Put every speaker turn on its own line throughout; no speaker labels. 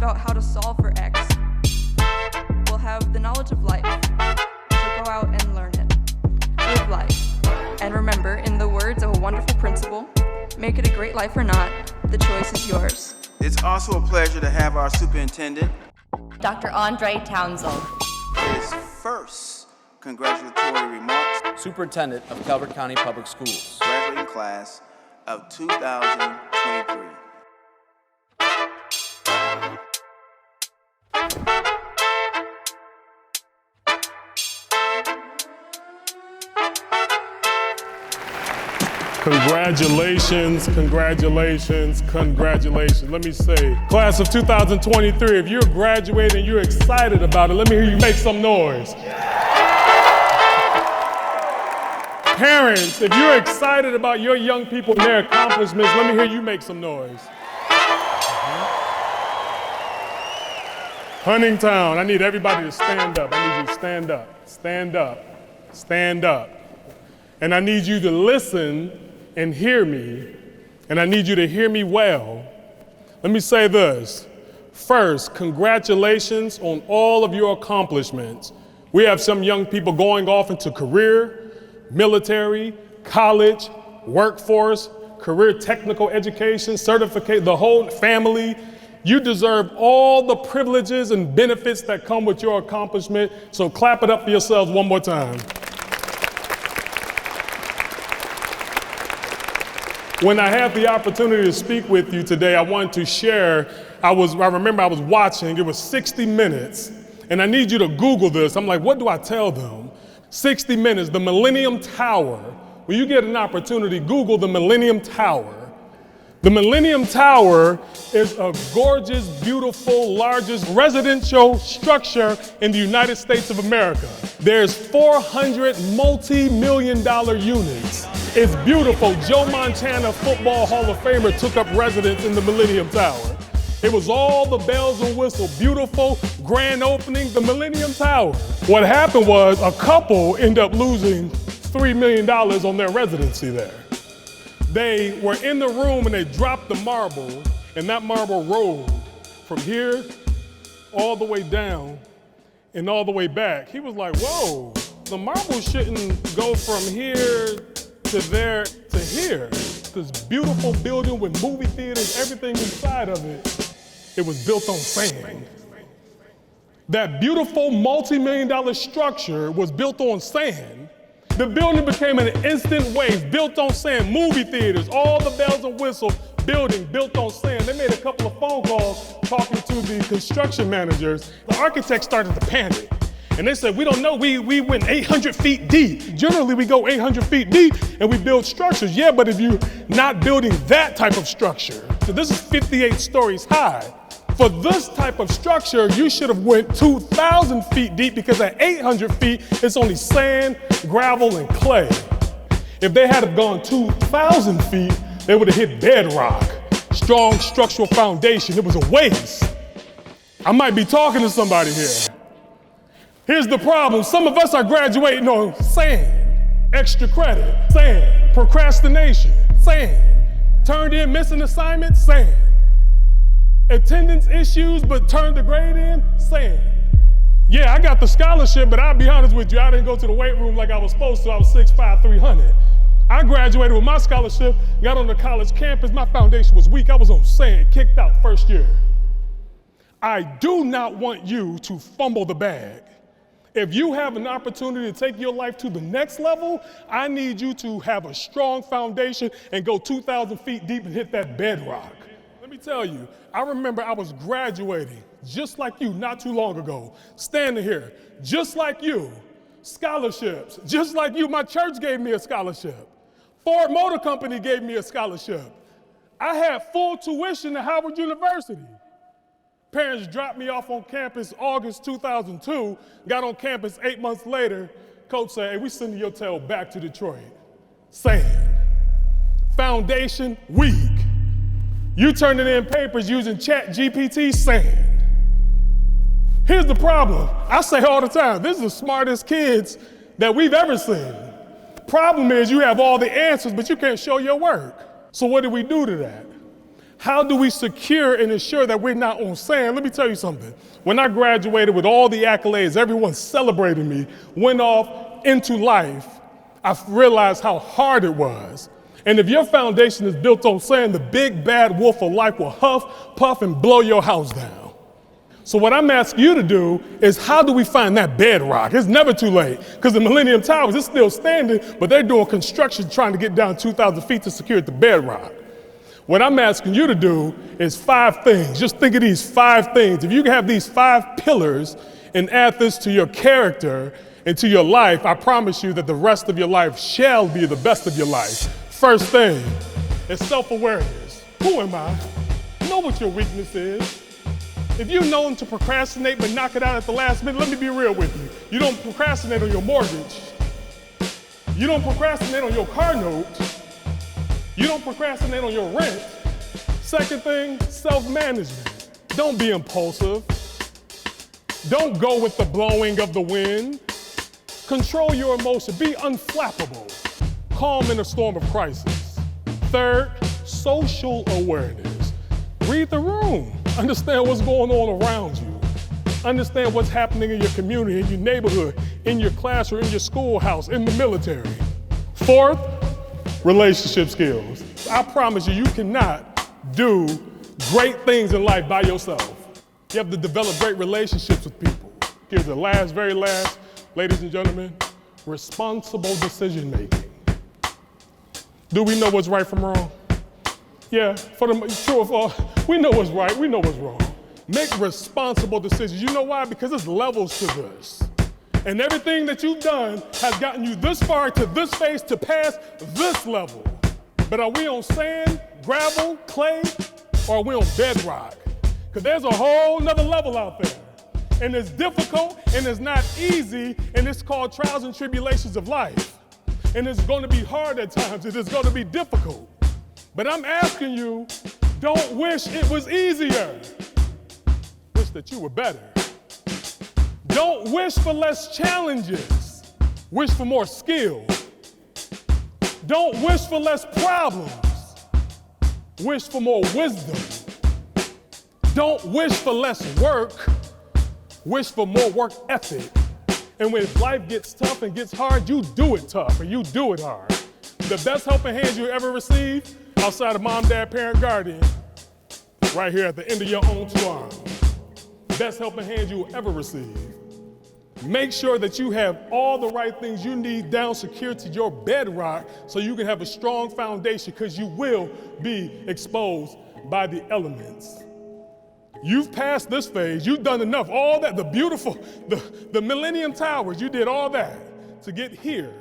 out how to solve for X. We'll have the knowledge of life, so go out and learn it. Live life. And remember, in the words of a wonderful principal, make it a great life or not, the choice is yours.
It's also a pleasure to have our superintendent,
Dr. Andraé Townsel.
His first congratulatory remarks.
Superintendent of Calvert County Public Schools.
Graduating class of 2023.
Congratulations, congratulations, congratulations. Let me say, class of 2023, if you're graduating, you're excited about it, let me hear you make some noise. Parents, if you're excited about your young people and their accomplishments, let me hear you make some noise. Huntingtown, I need everybody to stand up. I need you to stand up, stand up, stand up. And I need you to listen and hear me, and I need you to hear me well. Let me say this. First, congratulations on all of your accomplishments. We have some young people going off into career, military, college, workforce, career technical education, certificate, the whole family. You deserve all the privileges and benefits that come with your accomplishment, so clap it up for yourselves one more time. When I had the opportunity to speak with you today, I wanted to share, I remember I was watching, it was 60 Minutes, and I need you to Google this. I'm like, what do I tell them? 60 Minutes, the Millennium Tower. When you get an opportunity, Google the Millennium Tower. The Millennium Tower is a gorgeous, beautiful, largest residential structure in the United States of America. There's 400 multi-million-dollar units. It's beautiful. Joe Montana, Football Hall of Famer, took up residence in the Millennium Tower. It was all the bells and whistles, beautiful, grand opening, the Millennium Tower. What happened was a couple ended up losing $3 million on their residency there. They were in the room and they dropped the marble, and that marble rolled from here all the way down and all the way back. He was like, whoa, the marble shouldn't go from here to there to here. This beautiful building with movie theaters, everything inside of it, it was built on sand. That beautiful multi-million-dollar structure was built on sand. The building became an instant wave, built on sand, movie theaters, all the bells and whistles, building built on sand. They made a couple of phone calls talking to the construction managers. The architects started to panic. And they said, we don't know, we went 800 feet deep. Generally, we go 800 feet deep and we build structures. Yeah, but if you're not building that type of structure, so this is 58 stories high. For this type of structure, you should have went 2,000 feet deep because at 800 feet, it's only sand, gravel, and clay. If they had gone 2,000 feet, they would have hit bedrock, strong structural foundation. It was a waste. I might be talking to somebody here. Here's the problem. Some of us are graduating on sand, extra credit, sand, procrastination, sand, turned in missing assignments, sand. Attendance issues, but turned the grade in, sand. Yeah, I got the scholarship, but I'll be honest with you, I didn't go to the weight room like I was supposed to. I was 6'5", 300. I graduated with my scholarship, got on the college campus, my foundation was weak. I was on sand, kicked out first year. I do not want you to fumble the bag. If you have an opportunity to take your life to the next level, I need you to have a strong foundation and go 2,000 feet deep and hit that bedrock. Let me tell you, I remember I was graduating just like you not too long ago, standing here, just like you, scholarships, just like you. My church gave me a scholarship. Ford Motor Company gave me a scholarship. I had full tuition at Howard University. Parents dropped me off on campus August 2002, got on campus 8 months later. Coach said, hey, we sending your tail back to Detroit. Sand. Foundation, weak. You turning in papers using ChatGPT, sand. Here's the problem. I say all the time, this is the smartest kids that we've ever seen. Problem is you have all the answers, but you can't show your work. So what do we do to that? How do we secure and ensure that we're not on sand? Let me tell you something. When I graduated with all the accolades, everyone celebrated me, went off into life, I realized how hard it was. And if your foundation is built on sand, the big bad wolf of life will huff, puff, and blow your house down. So what I'm asking you to do is, how do we find that bedrock? It's never too late, because the Millennium Towers is still standing, but they're doing construction trying to get down 2,000 feet to secure the bedrock. What I'm asking you to do is 5 things. Just think of these 5 things. If you can have these 5 pillars and add this to your character and to your life, I promise you that the rest of your life shall be the best of your life. First thing is self-awareness. Who am I? Know what your weakness is. If you're known to procrastinate but knock it out at the last minute, let me be real with you. You don't procrastinate on your mortgage. You don't procrastinate on your car note. You don't procrastinate on your rent. Second thing, self-management. Don't be impulsive. Don't go with the blowing of the wind. Control your emotion. Be unflappable. Calm in a storm of crisis. Third, social awareness. Read the room. Understand what's going on around you. Understand what's happening in your community, in your neighborhood, in your class or in your schoolhouse, in the military. Fourth, relationship skills. I promise you, you cannot do great things in life by yourself. You have to develop great relationships with people. Here's the last, very last, ladies and gentlemen, responsible decision making. Do we know what's right from wrong? Yeah, we know what's right, we know what's wrong. Make responsible decisions. You know why? Because there's levels to this. And everything that you've done has gotten you this far to this phase to pass this level. But are we on sand, gravel, clay, or are we on bedrock? Because there's a whole nother level out there. And it's difficult, and it's not easy, and it's called trials and tribulations of life. And it's going to be hard at times, and it's going to be difficult. But I'm asking you, don't wish it was easier. Wish that you were better. Don't wish for less challenges. Wish for more skill. Don't wish for less problems. Wish for more wisdom. Don't wish for less work. Wish for more work ethic. And when life gets tough and gets hard, you do it tough and you do it hard. The best helping hands you ever receive, outside of mom, dad, parent, guardian, right here at the end of your own 2 arms. Best helping hands you will ever receive. Make sure that you have all the right things you need down secure to your bedrock so you can have a strong foundation, because you will be exposed by the elements. You've passed this phase, you've done enough, all that, the Millennium Towers, you did all that to get here.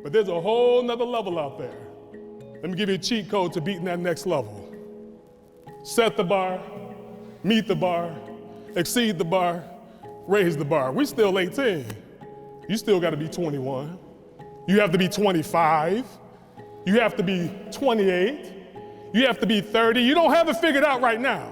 But there's a whole nother level out there. Let me give you a cheat code to beating that next level. Set the bar, meet the bar, exceed the bar, raise the bar. We're still 18. You still gotta be 21. You have to be 25. You have to be 28. You have to be 30. You don't have it figured out right now.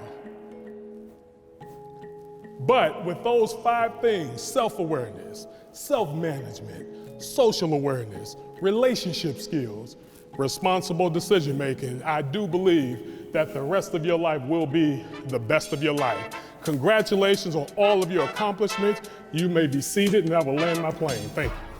But with those 5 things, self-awareness, self-management, social awareness, relationship skills, responsible decision-making, I do believe that the rest of your life will be the best of your life. Congratulations on all of your accomplishments. You may be seated, and I will land my plane. Thank you.